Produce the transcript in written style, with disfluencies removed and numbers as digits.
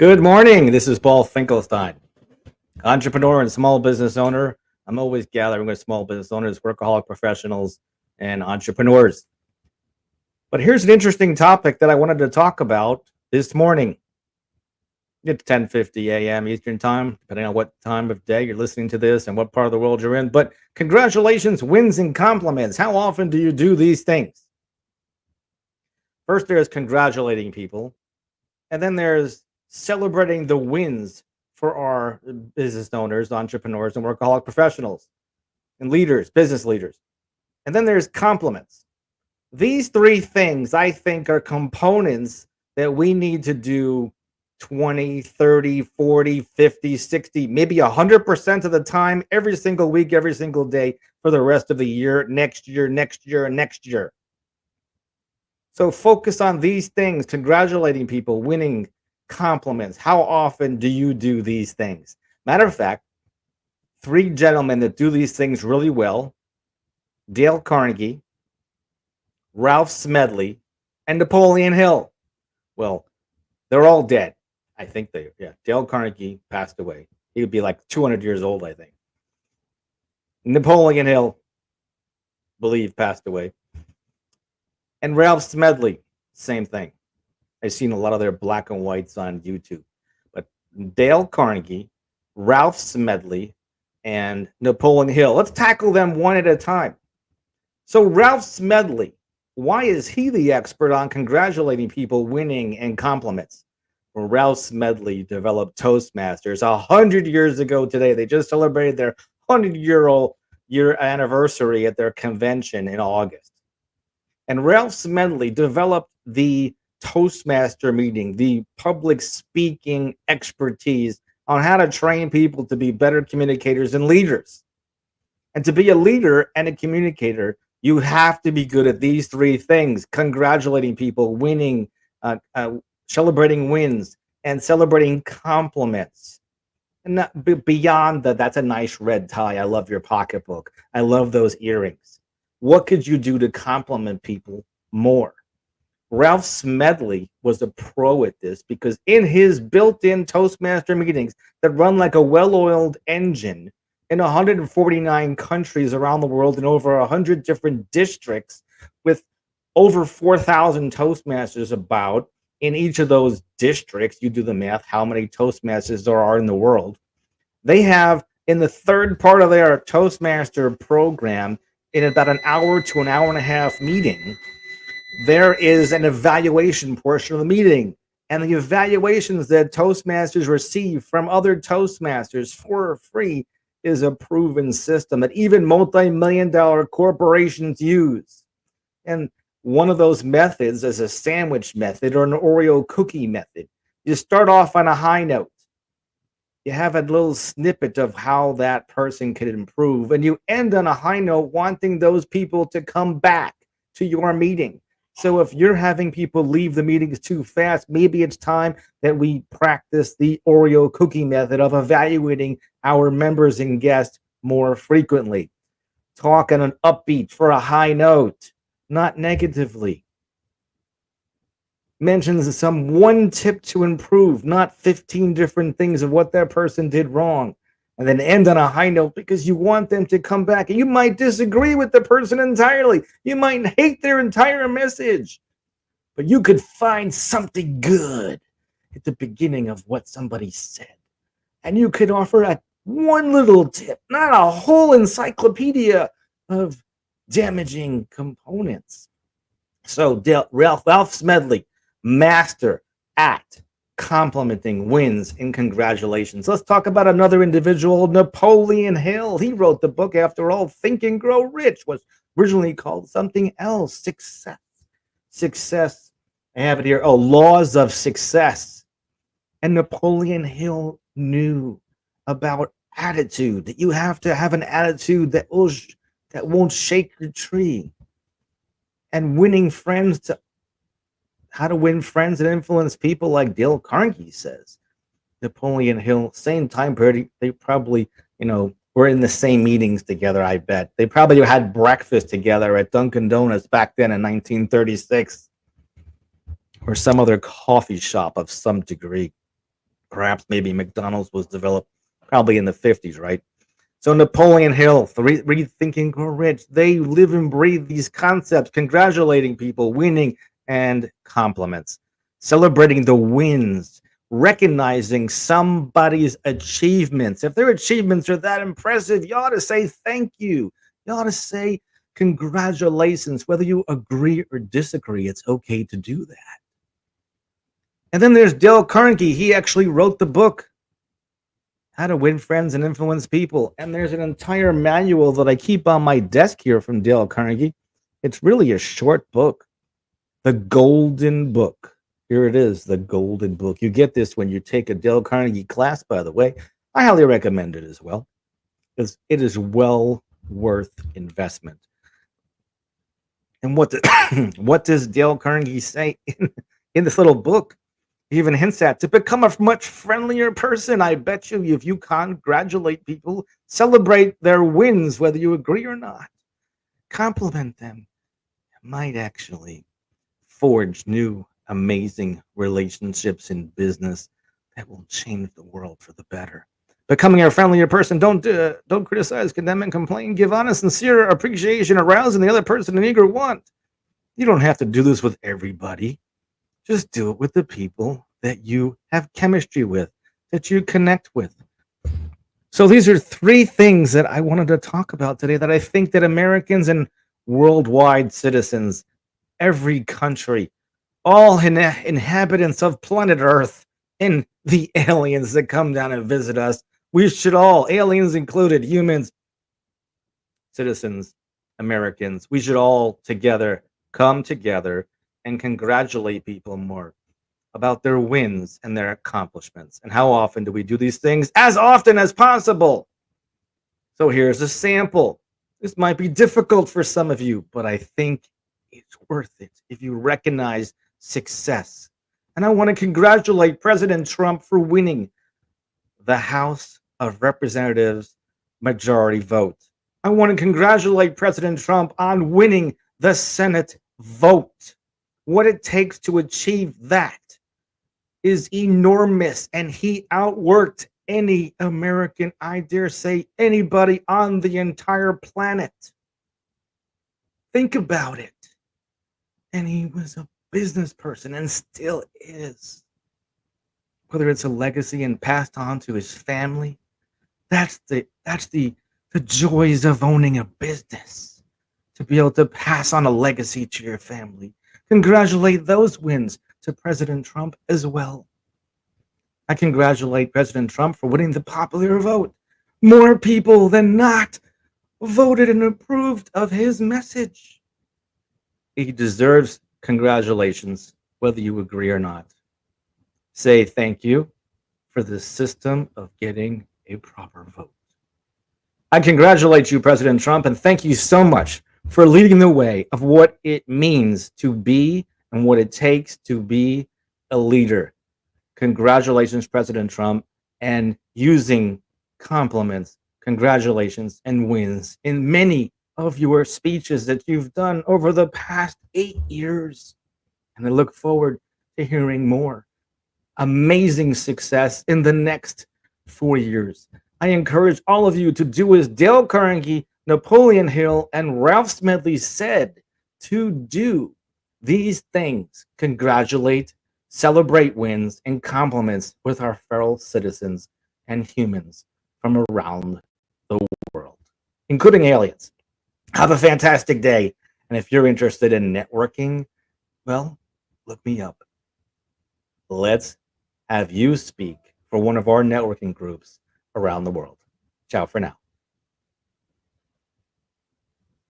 Good morning. This is Paul Finkelstein, entrepreneur and small business owner. I'm always gathering with small business owners, workaholic professionals, and entrepreneurs. But here's an interesting topic that I wanted to talk about this morning. It's 10:50 a.m. Eastern Time, depending on what time of day you're listening to this and what part of the world you're in. But congratulations, wins, and compliments. How often do you do these things? First, there's congratulating people, and then there's celebrating the wins for our business owners, entrepreneurs, and workaholic professionals and leaders, business leaders. And then there's compliments. These three things I think are components that we need to do 20, 30, 40, 50, 60, maybe 100% of the time, every single week, every single day for the rest of the year, next year, next year, and next year. So focus on these things, congratulating people, winning, compliments. How often do you do these things? Matter of fact, three gentlemen that do these things really well: Dale Carnegie, Ralph Smedley, and Napoleon Hill. Well, they're all dead. I think Dale Carnegie passed away. He would be like 200 years old, I think. Napoleon Hill, believe, passed away. And Ralph Smedley, same thing. I've seen a lot of their black and whites on YouTube. But Dale Carnegie, Ralph Smedley, and Napoleon Hill. Let's tackle them one at a time. So Ralph Smedley, why is he the expert on congratulating people, winning, and compliments? Well, Ralph Smedley developed Toastmasters 100 years ago today. They just celebrated their 100-year anniversary at their convention in August. And Ralph Smedley developed the Toastmaster meeting, the public speaking expertise on how to train people to be better communicators and leaders. And to be a leader and a communicator, you have to be good at these three things: congratulating people, winning, celebrating wins, and celebrating compliments. And beyond that, that's a nice red tie. I love your pocketbook. I love those earrings. What could you do to compliment people more? Ralph Smedley was a pro at this because in his built-in Toastmaster meetings that run like a well-oiled engine in 149 countries around the world in over 100 different districts with over 4,000 Toastmasters about in each of those districts, you do the math, how many Toastmasters there are in the world. They have, in the third part of their Toastmaster program, in about an hour to an hour and a half meeting, there is an evaluation portion of the meeting. And the evaluations that Toastmasters receive from other Toastmasters for free is a proven system that even multi-million-dollar corporations use. And one of those methods is a sandwich method or an Oreo cookie method. You start off on a high note. You have a little snippet of how that person could improve, and you end on a high note, wanting those people to come back to your meeting. So if you're having people leave the meetings too fast, maybe it's time that we practice the Oreo cookie method of evaluating our members and guests more frequently. Talk on an upbeat for a high note, not negatively. Mentions some one tip to improve, not 15 different things of what that person did wrong. And then end on a high note because you want them to come back. And you might disagree with the person entirely. You might hate their entire message. But you could find something good at the beginning of what somebody said. And you could offer a one little tip, not a whole encyclopedia of damaging components. So Ralph Smedley, master at complimenting wins and congratulations. Let's talk about another individual, Napoleon Hill. He wrote the book, after all, Think and Grow Rich, was originally called something else, Success. I have it here. Oh, Laws of Success. And Napoleon Hill knew about attitude, that you have to have an attitude that won't shake your tree. And winning friends, to how to win friends and influence people, like Dale Carnegie says. Napoleon Hill, same time period, they probably, were in the same meetings together, I bet. They probably had breakfast together at Dunkin' Donuts back then in 1936, or some other coffee shop of some degree. Perhaps maybe McDonald's was developed probably in the 50s, right? So Napoleon Hill, Rethinking and Grow Rich, they live and breathe these concepts, congratulating people, winning, and compliments, celebrating the wins, recognizing somebody's achievements. If their achievements are that impressive, you ought to say thank you. You ought to say congratulations, whether you agree or disagree. It's okay to do that. And then there's Dale Carnegie. He actually wrote the book How to Win Friends and Influence People. And there's an entire manual that I keep on my desk here from Dale Carnegie. It's really a short book, The Golden Book. Here it is, The Golden Book. You get this when you take a Dale Carnegie class, by the way. I highly recommend it as well, because it is well worth investment. And what does Dale Carnegie say in this little book? He even hints at to become a much friendlier person. I bet you, if you congratulate people, celebrate their wins, whether you agree or not, compliment them, it might actually forge new, amazing relationships in business that will change the world for the better. Becoming a friendlier person, don't criticize, condemn, and complain. Give honest, sincere appreciation, arousing the other person an eager want. You don't have to do this with everybody. Just do it with the people that you have chemistry with, that you connect with. So these are three things that I wanted to talk about today that I think that Americans and worldwide citizens, every country, all inhabitants of planet Earth, and the aliens that come down and visit us, we should all, aliens included, humans, citizens, Americans, we should all together come together and congratulate people more about their wins and their accomplishments. And how often do we do these things? As often as possible. So here's a sample. This might be difficult for some of you, but I think it's worth it if you recognize success. And I want to congratulate President Trump for winning the House of Representatives majority vote. I want to congratulate President Trump on winning the Senate vote. What it takes to achieve that is enormous, and he outworked any American, I dare say anybody on the entire planet. Think about it. And he was a business person and still is. Whether it's a legacy and passed on to his family, that's the joys of owning a business, to be able to pass on a legacy to your family. Congratulate those wins to President Trump as well. I congratulate President Trump for winning the popular vote. More people than not voted and approved of his message. He deserves congratulations, whether you agree or not. Say thank you for the system of getting a proper vote. I congratulate you, President Trump, and thank you so much for leading the way of what it means to be and what it takes to be a leader. Congratulations, President Trump, and using compliments, congratulations, and wins in many of your speeches that you've done over the past 8 years. And I look forward to hearing more. Amazing success in the next 4 years. I encourage all of you to do as Dale Carnegie, Napoleon Hill, and Ralph Smedley said, to do these things. Congratulate, celebrate wins, and compliments with our fellow citizens and humans from around the world, including aliens. Have a fantastic day. And if you're interested in networking, well, look me up. Let's have you speak for one of our networking groups around the world. Ciao for now.